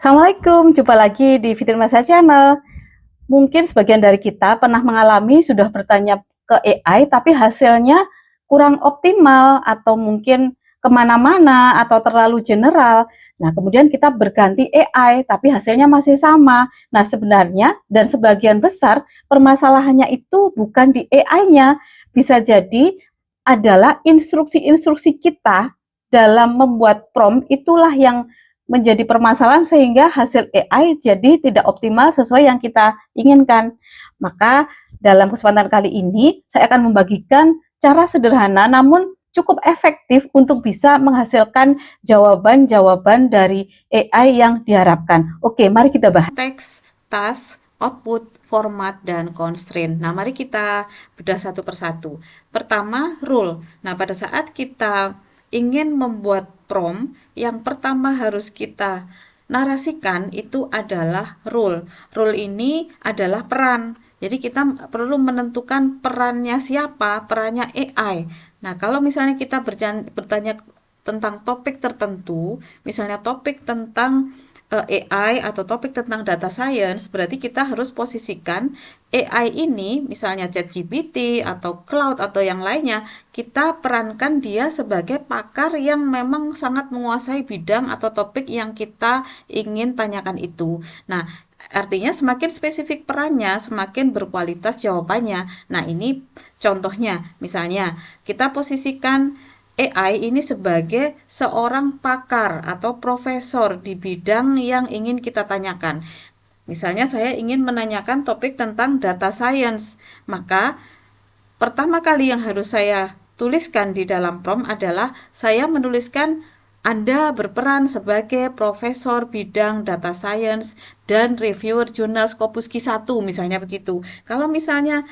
Assalamualaikum, jumpa lagi di Fitri Masa Channel. Mungkin sebagian dari kita pernah mengalami sudah bertanya ke AI, tapi hasilnya kurang optimal atau mungkin kemana-mana atau terlalu general. Nah, kemudian kita berganti AI, tapi hasilnya masih sama. Nah, sebenarnya dan sebagian besar permasalahannya itu bukan di AI-nya, bisa jadi adalah instruksi-instruksi kita dalam membuat prompt itulah yang menjadi permasalahan sehingga hasil AI jadi tidak optimal sesuai yang kita inginkan. Maka dalam kesempatan kali ini saya akan membagikan cara sederhana namun cukup efektif untuk bisa menghasilkan jawaban-jawaban dari AI yang diharapkan. Oke, mari kita bahas. Teks, task, output, format, dan constraint. Nah, mari kita bedah satu persatu. Pertama, rule. Nah, pada saat kita ingin membuat prompt, yang pertama harus kita narasikan itu adalah rule. Rule ini adalah peran. Jadi kita perlu menentukan perannya siapa, perannya AI. Nah, kalau misalnya kita bertanya tentang topik tertentu, misalnya topik tentang AI atau topik tentang data science, berarti kita harus posisikan AI ini, misalnya ChatGPT atau Cloud atau yang lainnya, kita perankan dia sebagai pakar yang memang sangat menguasai bidang atau topik yang kita ingin tanyakan itu. Nah, artinya semakin spesifik perannya, semakin berkualitas jawabannya. Nah, ini contohnya, misalnya kita posisikan AI ini sebagai seorang pakar atau profesor di bidang yang ingin kita tanyakan. Misalnya saya ingin menanyakan topik tentang data science, maka pertama kali yang harus saya tuliskan di dalam prompt adalah saya menuliskan Anda berperan sebagai profesor bidang data science dan reviewer jurnal Scopus Q1 misalnya begitu. Kalau misalnya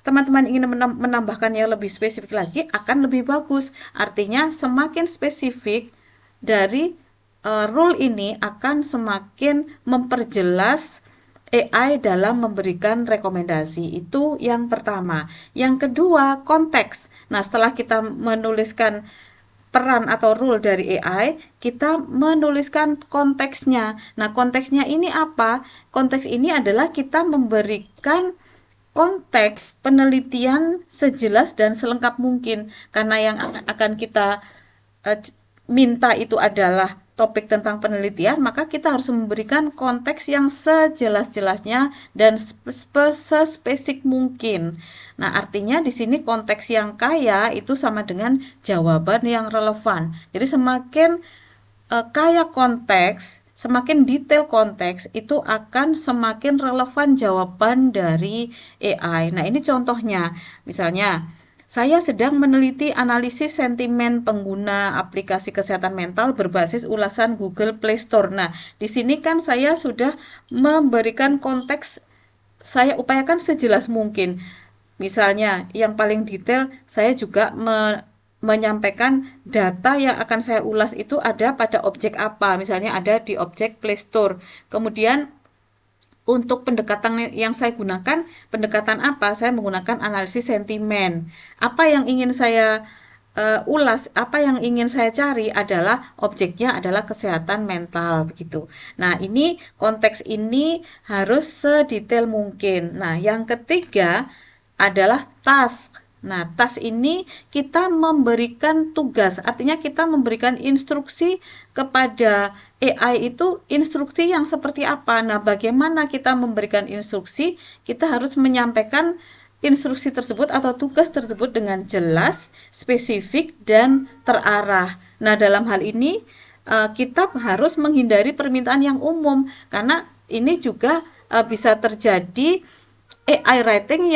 teman-teman ingin menambahkan yang lebih spesifik lagi akan lebih bagus. Artinya semakin spesifik dari rule ini akan semakin memperjelas AI dalam memberikan rekomendasi. Itu yang pertama. Yang kedua, konteks. Nah, setelah kita menuliskan peran atau rule dari AI, kita menuliskan konteksnya. Nah, konteksnya ini apa? Konteks ini adalah kita memberikan konteks penelitian sejelas dan selengkap mungkin, karena yang akan kita minta itu adalah topik tentang penelitian, maka kita harus memberikan konteks yang sejelas-jelasnya dan sespesifik mungkin. Nah, artinya di sini konteks yang kaya itu sama dengan jawaban yang relevan. Jadi semakin kaya konteks, semakin detail konteks, itu akan semakin relevan jawaban dari AI. Nah, ini contohnya. Misalnya, saya sedang meneliti analisis sentimen pengguna aplikasi kesehatan mental berbasis ulasan Google Play Store. Nah, di sini kan saya sudah memberikan konteks, saya upayakan sejelas mungkin. Misalnya, yang paling detail, saya juga menyampaikan data yang akan saya ulas itu ada pada objek apa. Misalnya ada di objek Play Store. Kemudian untuk pendekatan yang saya gunakan, pendekatan apa? Saya menggunakan analisis sentimen. Apa yang ingin saya ulas, apa yang ingin saya cari adalah objeknya adalah kesehatan mental begitu. Nah, ini konteks ini harus sedetail mungkin. Nah, yang ketiga adalah task. Nah, task ini kita memberikan tugas, artinya kita memberikan instruksi kepada AI itu instruksi yang seperti apa. Nah, bagaimana kita memberikan instruksi? Kita harus menyampaikan instruksi tersebut atau tugas tersebut dengan jelas, spesifik, dan terarah. Nah, dalam hal ini kita harus menghindari permintaan yang umum karena ini juga bisa terjadi AI rating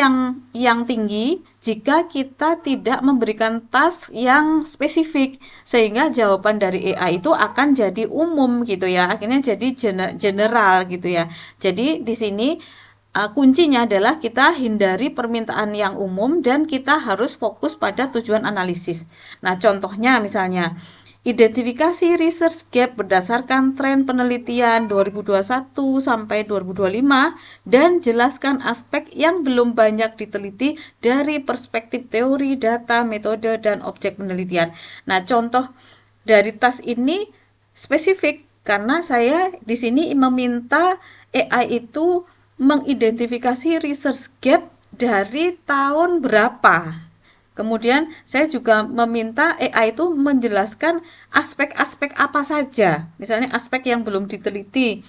yang tinggi jika kita tidak memberikan task yang spesifik sehingga jawaban dari AI itu akan jadi umum gitu ya, akhirnya jadi general gitu ya. Jadi di sini kuncinya adalah kita hindari permintaan yang umum dan kita harus fokus pada tujuan analisis. Nah, contohnya misalnya identifikasi research gap berdasarkan tren penelitian 2021 sampai 2025 dan jelaskan aspek yang belum banyak diteliti dari perspektif teori, data, metode, dan objek penelitian. Nah, contoh dari tas ini spesifik karena saya di sini meminta AI itu mengidentifikasi research gap dari tahun berapa. Kemudian saya juga meminta AI itu menjelaskan aspek-aspek apa saja, misalnya aspek yang belum diteliti,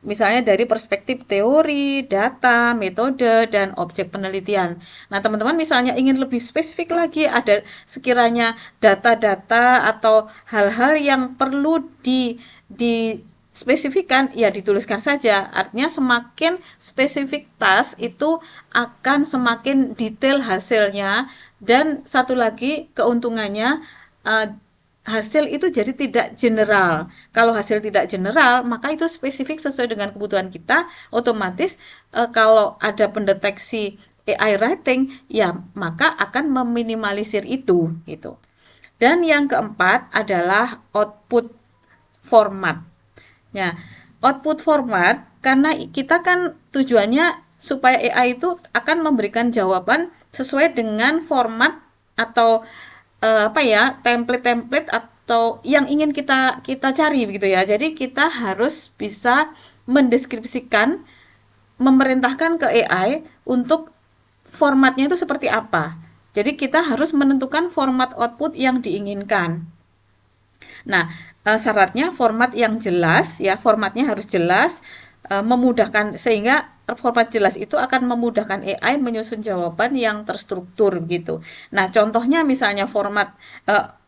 misalnya dari perspektif teori, data, metode, dan objek penelitian. Nah, teman-teman misalnya ingin lebih spesifik lagi, ada sekiranya data-data atau hal-hal yang perlu spesifikan, ya dituliskan saja. Artinya semakin spesifik task itu akan semakin detail hasilnya. Dan satu lagi keuntungannya, uh, hasil itu jadi tidak general. Kalau hasil tidak general, maka itu spesifik sesuai dengan kebutuhan kita. Otomatis kalau ada pendeteksi AI writing, ya maka akan meminimalisir itu gitu. Dan yang keempat adalah output format. Ya, output format karena kita kan tujuannya supaya AI itu akan memberikan jawaban sesuai dengan format atau apa ya, template-template atau yang ingin kita kita cari begitu ya. Jadi kita harus bisa mendeskripsikan, memerintahkan ke AI untuk formatnya itu seperti apa. Jadi kita harus menentukan format output yang diinginkan. Nah, syaratnya format yang jelas ya, formatnya harus jelas, memudahkan sehingga format jelas itu akan memudahkan AI menyusun jawaban yang terstruktur gitu. Nah, contohnya misalnya format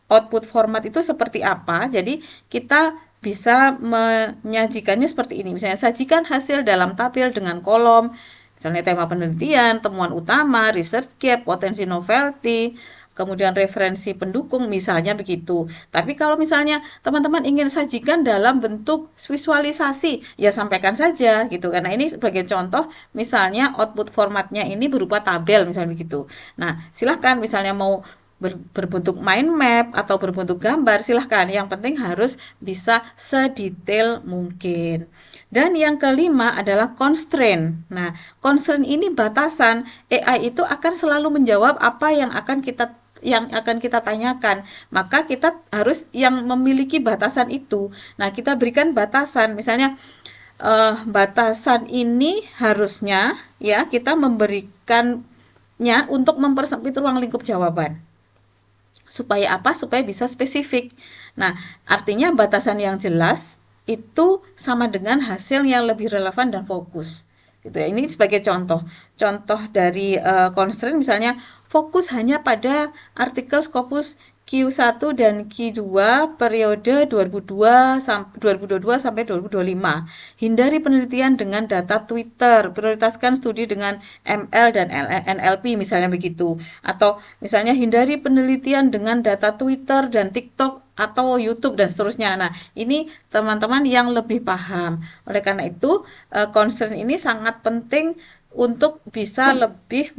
output format itu seperti apa? Jadi kita bisa menyajikannya seperti ini. Misalnya sajikan hasil dalam tabel dengan kolom, misalnya tema penelitian, temuan utama, research gap, potensi novelty, kemudian referensi pendukung, misalnya begitu. Tapi kalau misalnya teman-teman ingin sajikan dalam bentuk visualisasi, ya sampaikan saja gitu. Karena ini sebagai contoh, misalnya output formatnya ini berupa tabel, misalnya begitu. Nah, silahkan misalnya mau berbentuk mind map atau berbentuk gambar, silahkan. Yang penting harus bisa sedetail mungkin. Dan yang kelima adalah constraint. Nah, constraint ini batasan. AI itu akan selalu menjawab apa yang akan kita tanyakan. Maka kita harus yang memiliki batasan itu. Nah, kita berikan batasan. Misalnya batasan ini harusnya ya kita memberikannya untuk mempersempit ruang lingkup jawaban. Supaya apa? Supaya bisa spesifik. Nah, artinya batasan yang jelas itu sama dengan hasil yang lebih relevan dan fokus. Gitu ya. Ini sebagai contoh. Contoh dari constraint misalnya fokus hanya pada artikel Scopus Q1 dan Q2 periode 2022 sampai 2025. Hindari penelitian dengan data Twitter, prioritaskan studi dengan ML dan NLP misalnya begitu. Atau misalnya hindari penelitian dengan data Twitter dan TikTok atau YouTube dan seterusnya. Nah, ini teman-teman yang lebih paham. Oleh karena itu, concern ini sangat penting untuk bisa lebih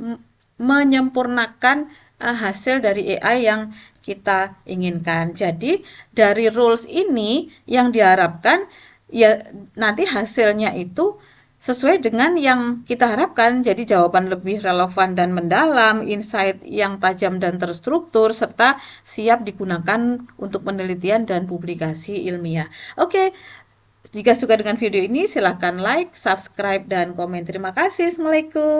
menyempurnakan hasil dari AI yang kita inginkan. Jadi dari rules ini yang diharapkan ya nanti hasilnya itu sesuai dengan yang kita harapkan. Jadi jawaban lebih relevan dan mendalam, insight yang tajam dan terstruktur, serta siap digunakan untuk penelitian dan publikasi ilmiah. Oke, jika suka dengan video ini silahkan like, subscribe, dan komen. Terima kasih. Assalamualaikum.